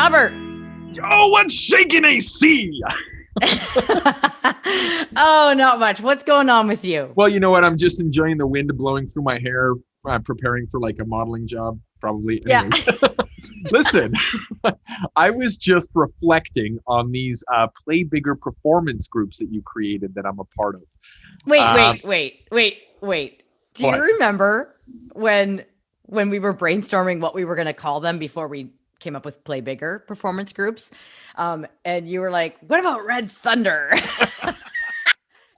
Robert. Yo, what's shaking AC? Oh, not much. What's going on with you? Well, you know what? I'm just enjoying the wind blowing through my hair. I'm preparing for like a modeling job, probably. Anyways. Yeah. Listen, I was just reflecting on these Play Bigger performance groups that you created that I'm a part of. Wait. Do you What? remember when we were brainstorming what we were going to call them before we came up with Play Bigger performance groups? And you were like, what about Red Thunder?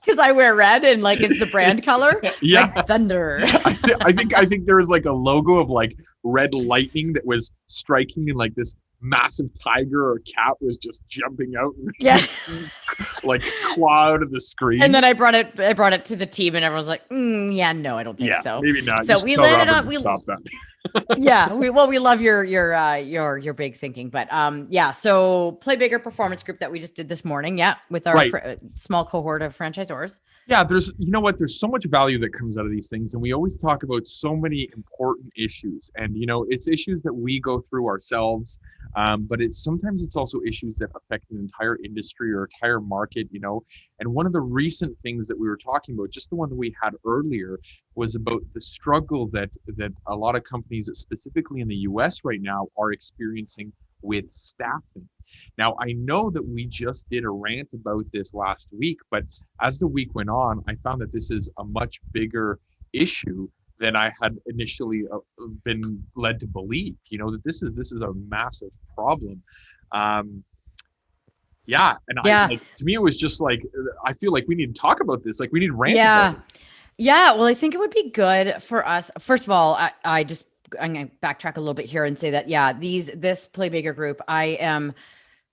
Because I wear red and like it's the brand color. Yeah. Red Thunder. I think there was like a logo of like red lightning that was striking, and like this massive tiger or cat was just jumping out and Yeah. like claw out of the screen. And then I brought it to the team, and everyone's like, yeah, no, I don't think so. Maybe not. So we landed on stop that. Yeah, we love your big thinking, but so Play Bigger performance group that we just did this morning, with our small cohort of franchisors. Yeah, there's so much value that comes out of these things, and we always talk about so many important issues, and it's issues that we go through ourselves, but sometimes it's also issues that affect an entire industry or entire market, and one of the recent things that we were talking about, just the one that we had earlier, was about the struggle that a lot of companies, specifically in the US right now, are experiencing with staffing. Now, I know that we just did a rant about this last week, but as the week went on, I found that this is a much bigger issue than I had initially been led to believe. That this is a massive problem. To me, it was just like, I feel like we need to talk about this. Like, we need to rant about it. Yeah, well, I think it would be good for us. First of all, I'm going to backtrack a little bit here and say that, this Play Bigger group, I am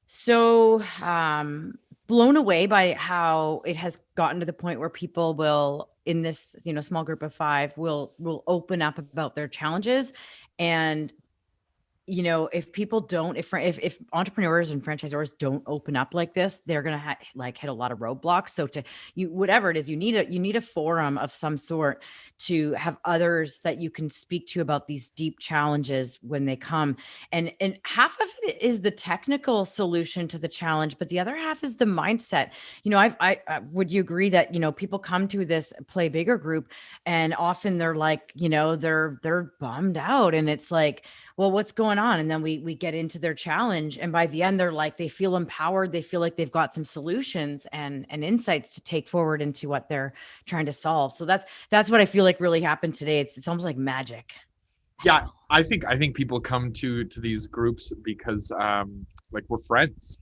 so blown away by how it has gotten to the point where people will, in this, small group of 5, will open up about their challenges. And if people don't, if entrepreneurs and franchisors don't open up like this, they're going to hit a lot of roadblocks. So whatever it is, you need a forum of some sort to have others that you can speak to about these deep challenges when they come. And half of it is the technical solution to the challenge, but the other half is the mindset. I would you agree that, people come to this Play Bigger group and often they're like, they're bummed out, and it's like, well, what's going on? And then we get into their challenge. And by the end, they're like, they feel empowered. They feel like they've got some solutions and insights to take forward into what they're trying to solve. So that's what I feel like really happened today. It's almost like magic. Yeah, I think people come to these groups because like we're friends,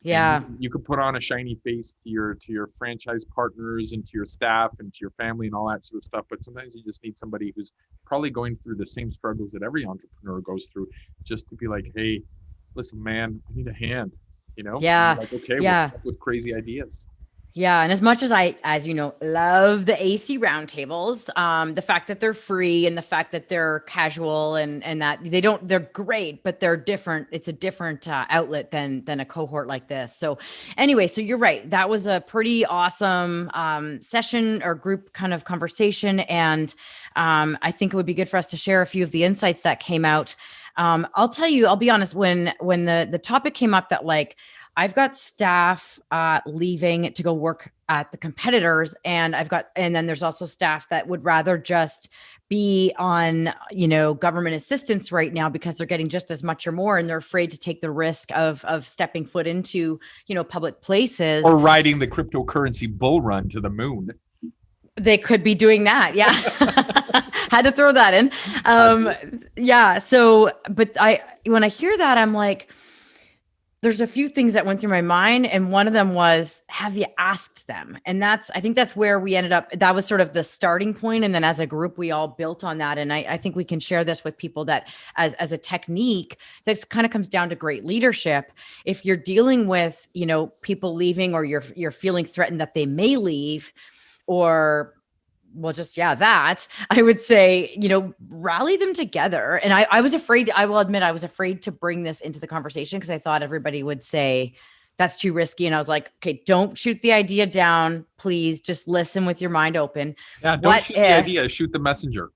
Yeah. You could put on a shiny face to your franchise partners and to your staff and to your family and all that sort of stuff. But sometimes you just need somebody who's probably going through the same struggles that every entrepreneur goes through, just to be like, hey, listen, man, I need a hand, Yeah. Like, okay, yeah. we'll come up with crazy ideas. Yeah. And as much as I, love the AC roundtables, the fact that they're free and the fact that they're casual and that they're great, but they're different. It's a different outlet than a cohort like this. So anyway, so you're right. That was a pretty awesome session or group kind of conversation. And I think it would be good for us to share a few of the insights that came out. I'll tell you, I'll be honest, when the topic came up that I've got staff leaving to go work at the competitors, and then there's also staff that would rather just be on, government assistance right now because they're getting just as much or more, and they're afraid to take the risk of stepping foot into, public places. Or riding the cryptocurrency bull run to the moon. They could be doing that. Yeah. Had to throw that in. So, but when I hear that, I'm like, there's a few things that went through my mind. And one of them was, have you asked them? And I think that's where we ended up. That was sort of the starting point. And then as a group, we all built on that. And I think we can share this with people that as a technique that kind of comes down to great leadership. If you're dealing with, people leaving, or you're feeling threatened that they may leave, or that I would say, rally them together. And I was afraid, I will admit, I was afraid to bring this into the conversation because I thought everybody would say that's too risky. And I was like, okay, don't shoot the idea down. Please just listen with your mind open. Yeah, don't shoot the idea, shoot the messenger.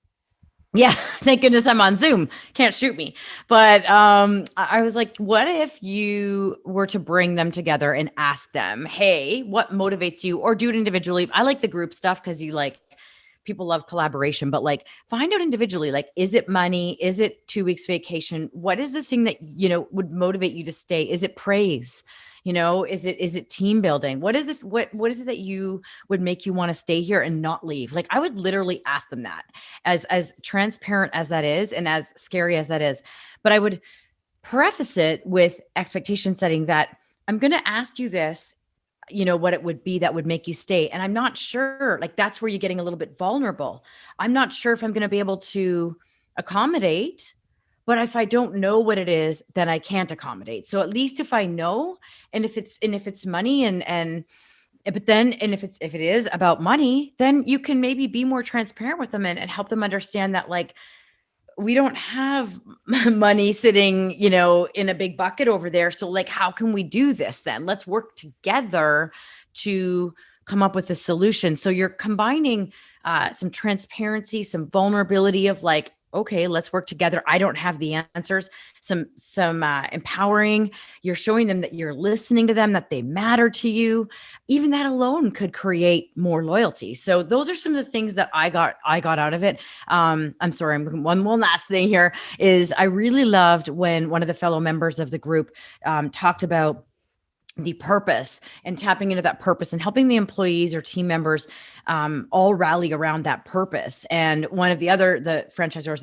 Yeah, thank goodness I'm on Zoom. Can't shoot me. But I was like, what if you were to bring them together and ask them, hey, what motivates you? Or do it individually. I like the group stuff because you like people love collaboration, but like find out individually, like, is it money? Is it 2 weeks vacation? What is the thing that, would motivate you to stay? Is it praise? Is it team building? What is this? What is it that you would make you want to stay here and not leave? Like I would literally ask them that, as transparent as that is and as scary as that is. But I would preface it with expectation setting that I'm going to ask you this, what it would be that would make you stay. And I'm not sure, like, that's where you're getting a little bit vulnerable. I'm not sure if I'm going to be able to accommodate, but if I don't know what it is, then I can't accommodate. So at least if I know, and if it's money but then, and if it is about money, then you can maybe be more transparent with them and help them understand that, like, we don't have money sitting, in a big bucket over there. So like, how can we do this then? Let's work together to come up with a solution. So you're combining some transparency, some vulnerability of like, okay, let's work together. I don't have the answers. Some empowering. You're showing them that you're listening to them, that they matter to you. Even that alone could create more loyalty. So those are some of the things that I got out of it. I'm sorry. One last thing here is I really loved when one of the fellow members of the group talked about the purpose and tapping into that purpose and helping the employees or team members all rally around that purpose. And one of the franchisors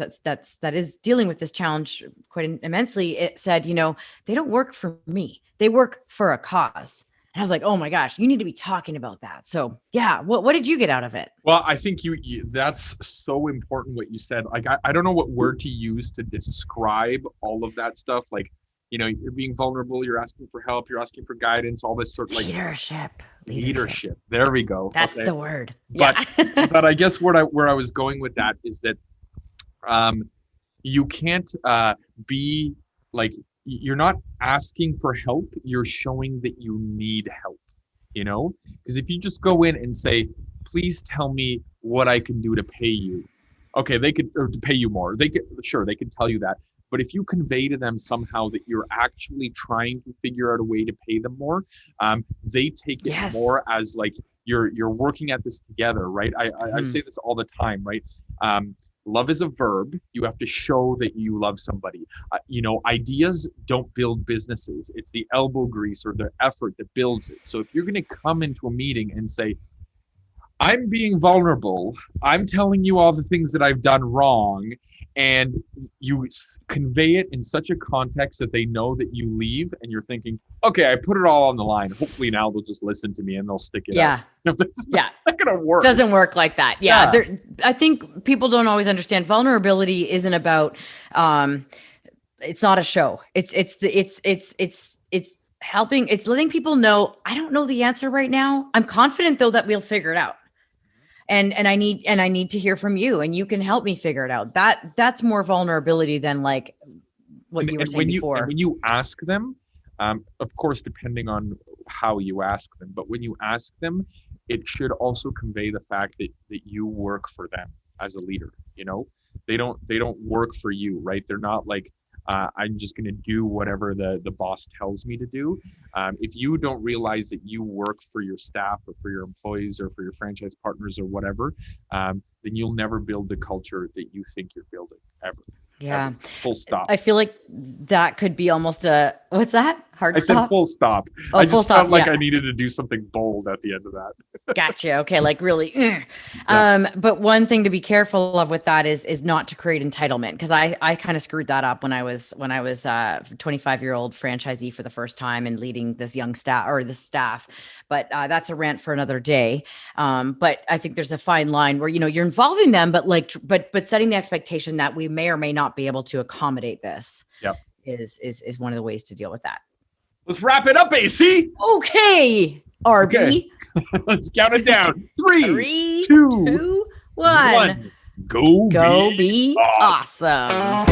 that is dealing with this challenge quite immensely, it said, they don't work for me. They work for a cause. And I was like, oh my gosh, you need to be talking about that. So yeah, what did you get out of it? Well, I think you that's so important what you said. Like, I don't know what word to use to describe all of that stuff. Like, you're being vulnerable, you're asking for help, you're asking for guidance, all this sort of like leadership. There we go. That's the word. But but I guess where I was going with that is that you can't be like, you're not asking for help, you're showing that you need help, because if you just go in and say, please tell me what I can do to pay you. Okay, or to pay you more. They can tell you that. But if you convey to them somehow that you're actually trying to figure out a way to pay them more, they take it more as like you're working at this together, right? I say this all the time, right? Love is a verb. You have to show that you love somebody. Ideas don't build businesses. It's the elbow grease or the effort that builds it. So if you're going to come into a meeting and say, I'm being vulnerable, I'm telling you all the things that I've done wrong, and you convey it in such a context that they know that you leave and you're thinking, okay, I put it all on the line. Hopefully now they'll just listen to me and they'll stick it out. That's not going to work. Doesn't work like that. Yeah. I think people don't always understand vulnerability isn't about, it's not a show. It's helping, it's letting people know, I don't know the answer right now. I'm confident though that we'll figure it out. And I need to hear from you, and you can help me figure it out. That's more vulnerability than like what you were saying before. When you ask them, of course, depending on how you ask them, but when you ask them, it should also convey the fact that you work for them as a leader. They don't work for you, right? They're not like, I'm just going to do whatever the boss tells me to do. If you don't realize that you work for your staff or for your employees or for your franchise partners or whatever, then you'll never build the culture that you think you're building ever. Yeah. Ever. Full stop. I feel like that could be almost what's that? I said full stop. I just felt like I needed to do something bold at the end of that. Gotcha. Okay. Like really. But one thing to be careful of with that is not to create entitlement. Cause I kind of screwed that up when I was 25-year-old franchisee for the first time and leading this young staff. But that's a rant for another day. But I think there's a fine line where, you're involving them, but but setting the expectation that we may or may not be able to accommodate this. Yep. Is one of the ways to deal with that. Let's wrap it up, AC. Okay, RB. Okay. Let's count it down. 3, 2, 1. Go be awesome.